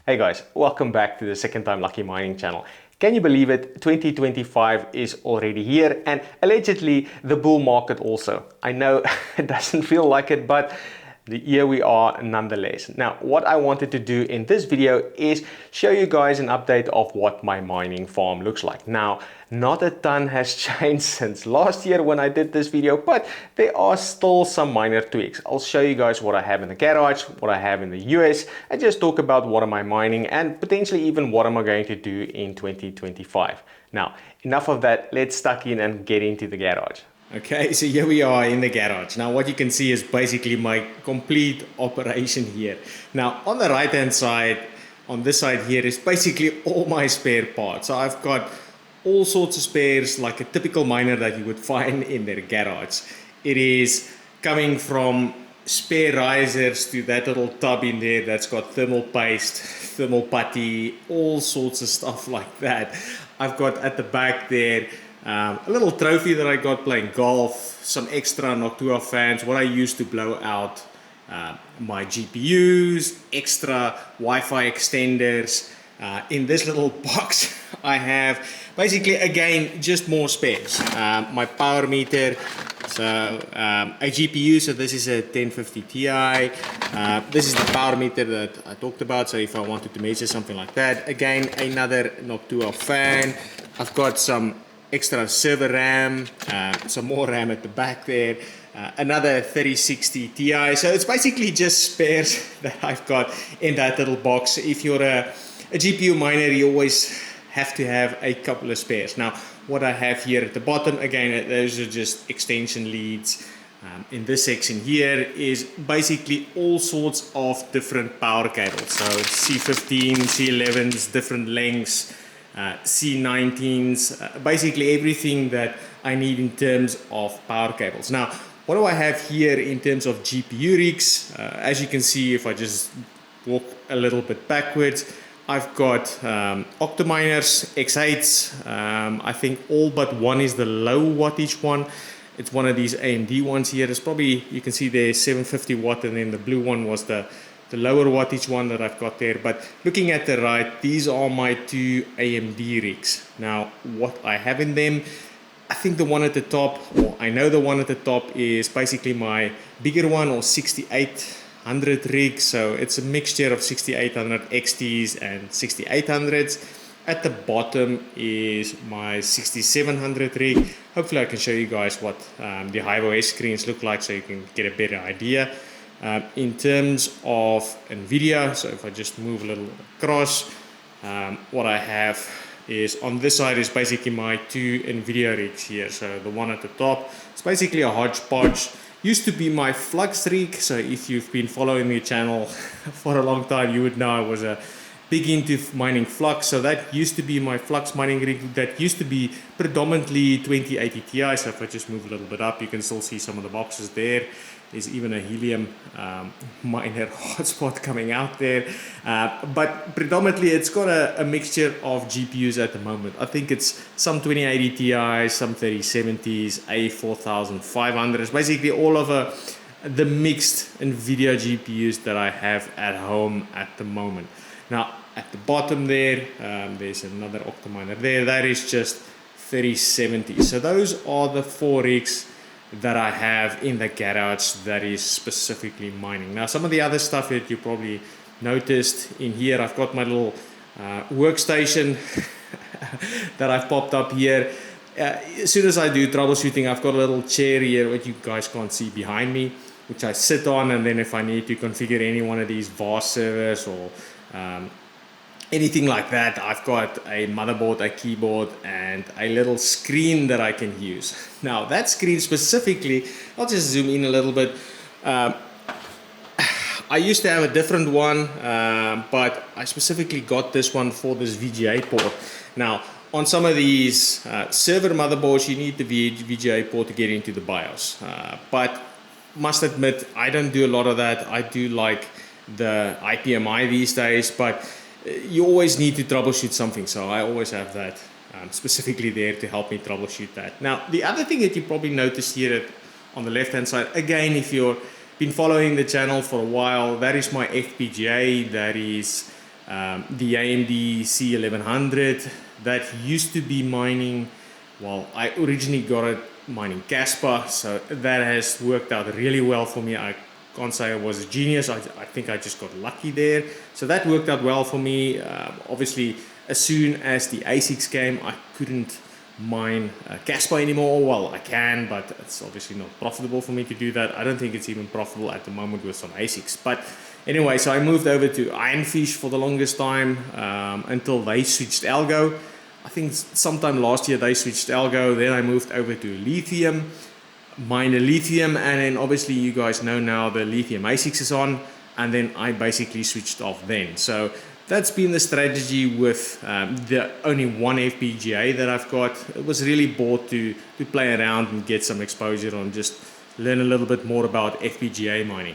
Hey guys, welcome back to the Second Time Lucky Mining channel. Can you believe it? 2025 is already here and allegedly the bull market also. I know it doesn't feel like it, but here we are nonetheless. Now, what I wanted to do in this video is show you guys an update of what my mining farm looks like. Now, not a ton has changed since last year when I did this video, but there are still some minor tweaks. I'll show you guys what I have in the garage, what I have in the US, and just talk about what am I mining and potentially even what am I going to do in 2025. Now, enough of that, let's stuck in and get into the garage. Okay, so here we are in the garage. Now what you can see is basically my complete operation here. Now on the right hand side, on this side here is basically all my spare parts. So I've got all sorts of spares like a typical miner that you would find in their garage. It is coming from spare risers to that little tub in there that's got thermal paste, thermal putty, all sorts of stuff like that. I've got at the back there a little trophy that I got playing golf, some extra Noctua fans, what I used to blow out my GPUs, extra Wi-Fi extenders. In this little box I have basically again just more spares. My power meter, so a GPU, so this is a 1050 Ti. This is the power meter that I talked about, so if I wanted to measure something like that. Again, another Noctua fan. I've got some extra server RAM, some more RAM at the back there, another 3060 Ti. So it's basically just spares that I've got in that little box. If you're a GPU miner, you always have to have a couple of spares. Now, what I have here at the bottom, again, those are just extension leads. In this section here is basically all sorts of different power cables. So C15, C11s, different lengths, C19s, basically everything that I need in terms of power cables. Now, what do I have here in terms of GPU rigs? As you can see, if I just walk a little bit backwards, I've got Octominers, X8s. I think all but one is the low wattage one. It's one of these AMD ones here. It's probably, you can see there 750 watt, and then the blue one was the lower wattage one that I've got there. But looking at the right, these are my two AMD rigs. Now, what I have in them, I think the one at the top, or I know the one at the top is basically my bigger one, or 6800 rig. So it's a mixture of 6800 XTs and 6800s. At the bottom is my 6700 rig. Hopefully I can show you guys what the HiveOS screens look like so you can get a better idea. In terms of NVIDIA, so if I just move a little across, what I have is on this side is basically my two NVIDIA rigs here. So the one at the top, it's basically a hodgepodge. Used to be my Flux rig, so if you've been following the channel for a long time, you would know I was a big into mining Flux. So that used to be my Flux mining rig that used to be predominantly 2080 Ti. So if I just move a little bit up, you can still see some of the boxes there. There's even a helium miner hotspot coming out there. But predominantly it's got a mixture of GPUs at the moment. I think it's some 2080 Ti, some 3070s, A4500s, basically all of the mixed NVIDIA GPUs that I have at home at the moment. Now, at the bottom there, there's another Octominer there. That is just 3070. So those are the four rigs that I have in the garage that is specifically mining. Now, some of the other stuff that you probably noticed in here, I've got my little workstation that I've popped up here. As soon as I do troubleshooting, I've got a little chair here, what you guys can't see behind me, which I sit on, and then if I need to configure any one of these VAS servers or anything like that, I've got a motherboard, a keyboard, and a little screen that I can use. Now, that screen specifically, I'll just zoom in a little bit. I used to have a different one, but I specifically got this one for this VGA port. Now, on some of these server motherboards, you need the VGA port to get into the BIOS. But must admit, I don't do a lot of that. I do like the IPMI these days, but you always need to troubleshoot something, so I always have that specifically there to help me troubleshoot that. Now, the other thing that you probably noticed here on the left hand side, again, if you've been following the channel for a while, that is my FPGA. That is The AMD C1100, that used to be mining, well, I originally got it mining Casper, so that has worked out really well for me. I can't say I was a genius, I think I just got lucky there. So that worked out well for me. Obviously, as soon as the ASICs came, I couldn't mine Casper anymore. Well, I can, but it's obviously not profitable for me to do that. I don't think it's even profitable at the moment with some ASICs. But anyway, so I moved over to Ironfish for the longest time until they switched Algo. I think sometime last year they switched Algo. Then I moved over to Lithium, mine Lithium, and then obviously you guys know now the Lithium ASICs is on, and then I basically switched off then. So that's been the strategy with the only one FPGA that I've got. It was really bought to play around and get some exposure on, just learn a little bit more about FPGA mining.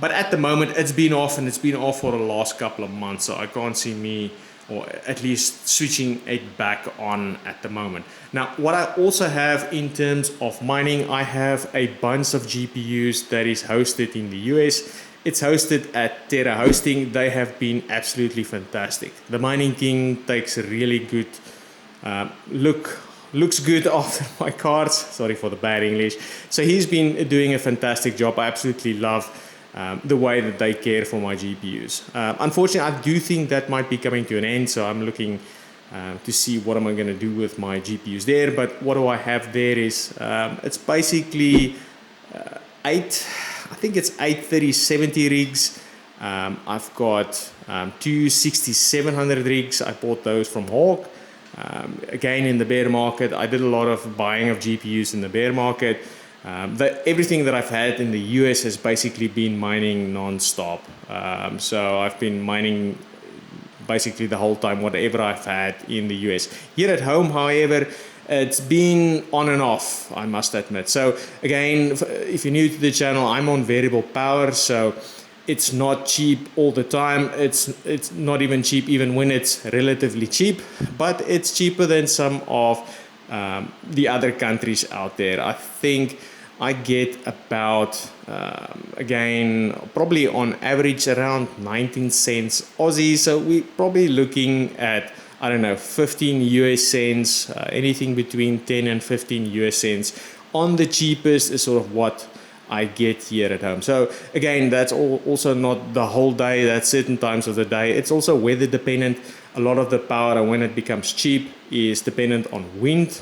But at the moment it's been off, and it's been off for the last couple of months, so I can't see me, or at least switching it back on at the moment. Now, what I also have in terms of mining, I have a bunch of GPUs that is hosted in the US. It's hosted at Terra Hosting. They have been absolutely fantastic. The mining king takes a really good looks good after my cards. Sorry for the bad English. So he's been doing a fantastic job. I absolutely love the way that they care for my GPUs. Unfortunately, I do think that might be coming to an end, so I'm looking to see what am I going to do with my GPUs there. But what do I have there is, it's basically I think it's 8 3070 rigs. I've got two 6700 rigs. I bought those from Hawk. Again, in the bear market, I did a lot of buying of GPUs in the bear market. Everything that I've had in the US has basically been mining non-stop. So I've been mining basically the whole time, whatever I've had in the US. Here at home, however, it's been on and off, I must admit. So again, if you're new to the channel, I'm on variable power, so it's not cheap all the time. It's not even cheap even when it's relatively cheap, but it's cheaper than some of the other countries out there. I think I get about, again, probably on average around 19 cents Aussie. So we're probably looking at, I don't know, 15 US cents, anything between 10 and 15 US cents on the cheapest is sort of what I get here at home. So again, that's also not the whole day, that's certain times of the day. It's also weather dependent. A lot of the power, when it becomes cheap, is dependent on wind.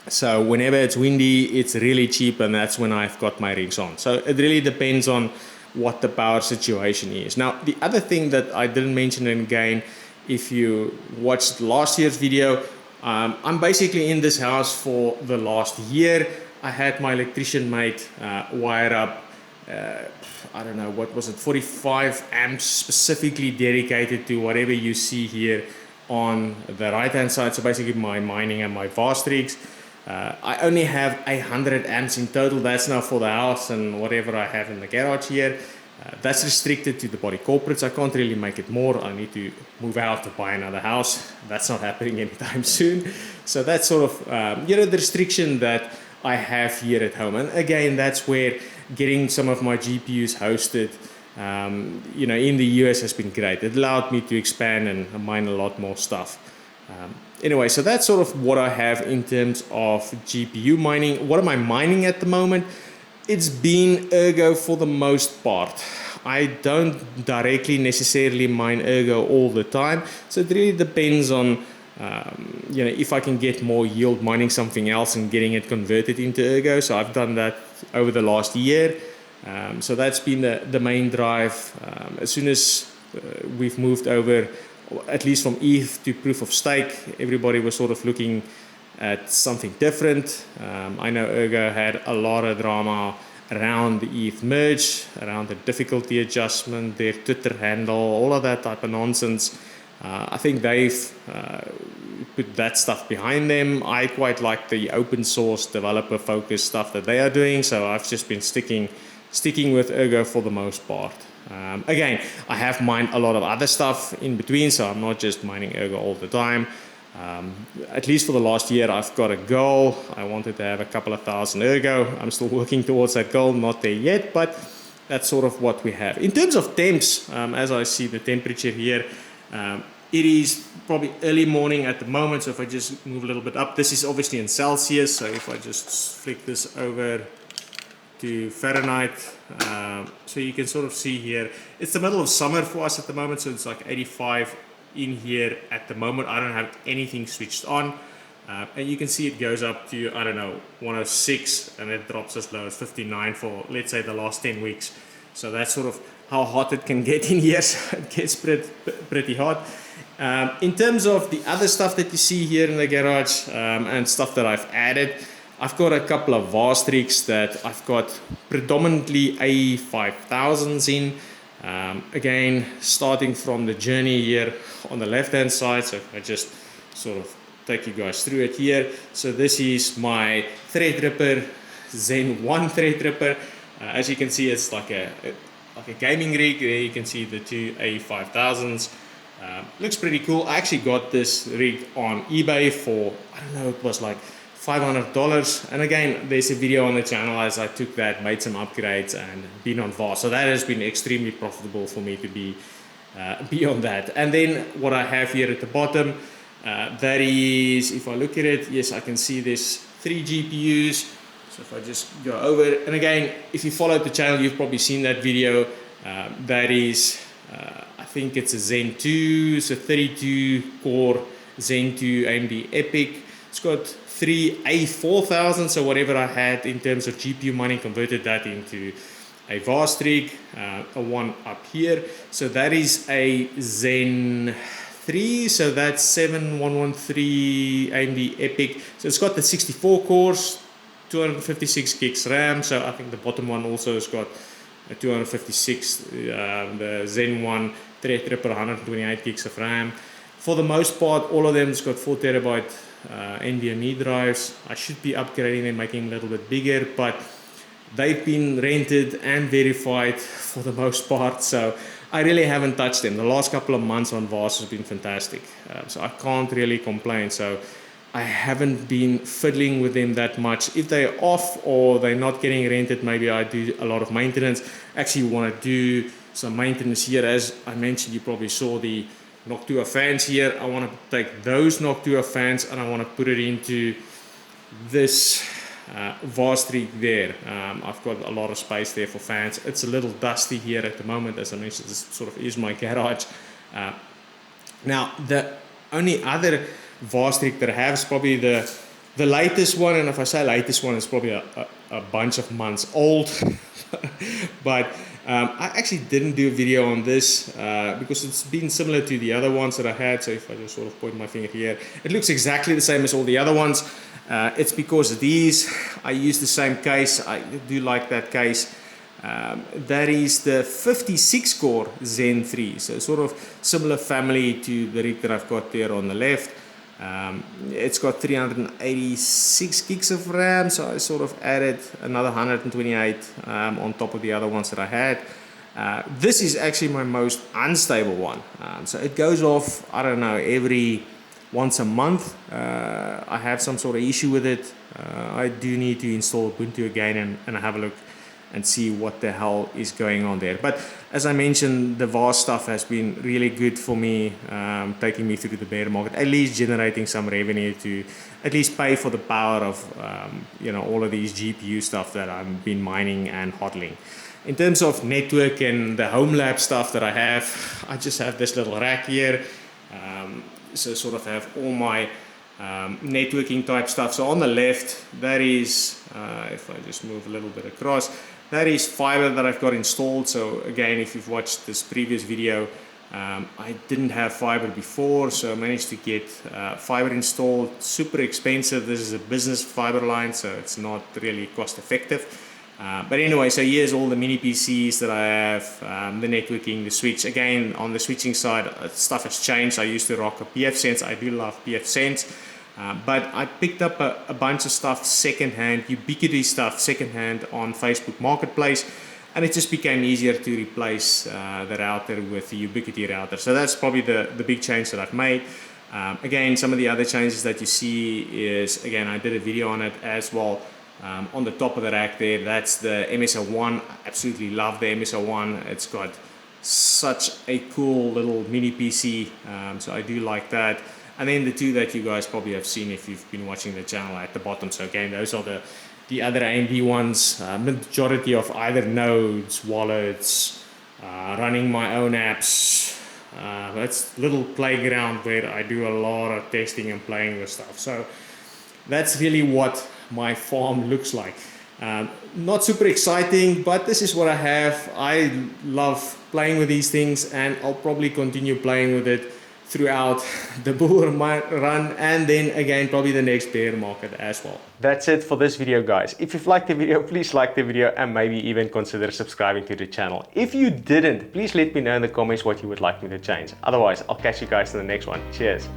So whenever it's windy, it's really cheap, and that's when I've got my rigs on. So it really depends on what the power situation is. Now, the other thing that I didn't mention, and again, if you watched last year's video, I'm basically in this house for the last year. I had my electrician mate wire up, I don't know, what was it, 45 amps specifically dedicated to whatever you see here on the right hand side. So basically my mining and my vast rigs. I only have 100 amps in total. That's now for the house and whatever I have in the garage here. That's restricted to the body corporates. I can't really make it more. I need to move out to buy another house. That's not happening anytime soon. So that's sort of the restriction that I have here at home. And again, that's where getting some of my GPUs hosted in the US has been great. It allowed me to expand and mine a lot more stuff. Anyway, so that's sort of what I have in terms of GPU mining. What am I mining at the moment? It's been Ergo for the most part. I don't directly necessarily mine Ergo all the time. So it really depends on if I can get more yield mining something else and getting it converted into Ergo. So I've done that over the last year. So that's been the main drive. As soon as we've moved over, at least from ETH to proof of stake, everybody was sort of looking at something different. I know Ergo had a lot of drama around the ETH merge, around the difficulty adjustment, their Twitter handle, all of that type of nonsense. I think they've put that stuff behind them. I quite like the open source developer focused stuff that they are doing, so I've just been sticking with Ergo for the most part. Again, I have mined a lot of other stuff in between, so I'm not just mining Ergo all the time. At least for the last year, I've got a goal. I wanted to have a couple of thousand Ergo. I'm still working towards that goal, not there yet, but that's sort of what we have. In terms of temps, as I see the temperature here, it is probably early morning at the moment. So if I just move a little bit up, this is obviously in Celsius. So if I just flick this over to Fahrenheit, so you can sort of see here, it's the middle of summer for us at the moment. So it's like 85 in here at the moment. I don't have anything switched on. And you can see it goes up to, I don't know, 106, and it drops as low as 59 for, let's say, the last 10 weeks. So that's sort of how hot it can get in here. So it gets pretty hot. In terms of the other stuff that you see here in the garage, and stuff that I've added, I've got a couple of vast rigs that I've got predominantly A5000s in. Again, starting from the journey here on the left hand side, so I just sort of take you guys through it here. So this is my Threadripper Zen 1 Threadripper. As you can see, it's like a gaming rig. There you can see the two A5000s. Looks pretty cool. I actually got this rig on eBay for, I don't know, it was like $500. And again, there's a video on the channel as I took that, made some upgrades, and been on Vast. So that has been extremely profitable for me to be on that. And then what I have here at the bottom, that is, if I look at it, yes, I can see there's 3 GPUs. So if I just go over, and again, if you followed the channel, you've probably seen that video. That is, I think it's a Zen 2, it's a 32 core Zen 2 AMD Epic. It's got 3 A4000, so whatever I had in terms of GPU mining, converted that into a Vast rig, a one up here. So that is a Zen 3, so that's 7113 AMD Epic. So it's got the 64 cores, 256 gigs RAM. So I think the bottom one also has got a 256, the Zen 1 Threadripper 128 gigs of RAM. For the most part, all of them has got 4 terabyte NVMe drives. I should be upgrading them, making them a little bit bigger, but they've been rented and verified for the most part, so I really haven't touched them. The last couple of months on Vast has been fantastic, so I can't really complain. So I haven't been fiddling with them that much. If they're off or they're not getting rented, maybe I do a lot of maintenance. Actually want to do some maintenance here. As I mentioned, you probably saw the Noctua fans here. I want to take those Noctua fans and I want to put it into this Vast rig there. I've got a lot of space there for fans. It's a little dusty here at the moment. As I mentioned, this sort of is my garage. Now, the only other Vast rig that I have is probably the latest one, and if I say latest one, it's probably a bunch of months old. But I actually didn't do a video on this because it's been similar to the other ones that I had. So if I just sort of point my finger here, it looks exactly the same as all the other ones. It's because these, I use the same case. I do like that case. That is the 56 core Zen 3. So sort of similar family to the rig that I've got there on the left. It's got 386 gigs of RAM, so I sort of added another 128 on top of the other ones that I had. This is actually my most unstable one, so it goes off, I don't know, every once a month. I have some sort of issue with it. I do need to install Ubuntu again and have a look and see what the hell is going on there. But as I mentioned, the Vast stuff has been really good for me, taking me through the bear market, at least generating some revenue to at least pay for the power of all of these GPU stuff that I've been mining and hodling. In terms of network and the Homelab stuff that I have, I just have this little rack here. So sort of have all my networking type stuff. So on the left, that is, if I just move a little bit across, that is fiber that I've got installed. So again, if you've watched this previous video, I didn't have fiber before, so I managed to get fiber installed. Super expensive. This is a business fiber line, so it's not really cost effective. But anyway, so here's all the mini PCs that I have, the networking, the switch. Again, on the switching side, stuff has changed. I used to rock a pfSense. I do love pfSense. But I picked up a bunch of stuff secondhand, Ubiquiti stuff secondhand on Facebook Marketplace, and it just became easier to replace the router with the Ubiquiti router. So that's probably the big change that I've made. Again, some of the other changes that you see is, again, I did a video on it as well. On the top of the rack there, that's the MSO1. I absolutely love the MSO1. It's got such a cool little mini PC, so I do like that. And then the two that you guys probably have seen if you've been watching the channel at the bottom. So again, those are the other AMD ones. Majority of either nodes, wallets, running my own apps. That's little playground where I do a lot of testing and playing with stuff. So that's really what my farm looks like. Not super exciting, but this is what I have. I love playing with these things, and I'll probably continue playing with it throughout the bull run, and then again probably the next bear market as well. That's it for this video, guys. If you've liked the video, please like the video and maybe even consider subscribing to the channel. If you didn't, please let me know in the comments what you would like me to change. Otherwise, I'll catch you guys in the next one. Cheers.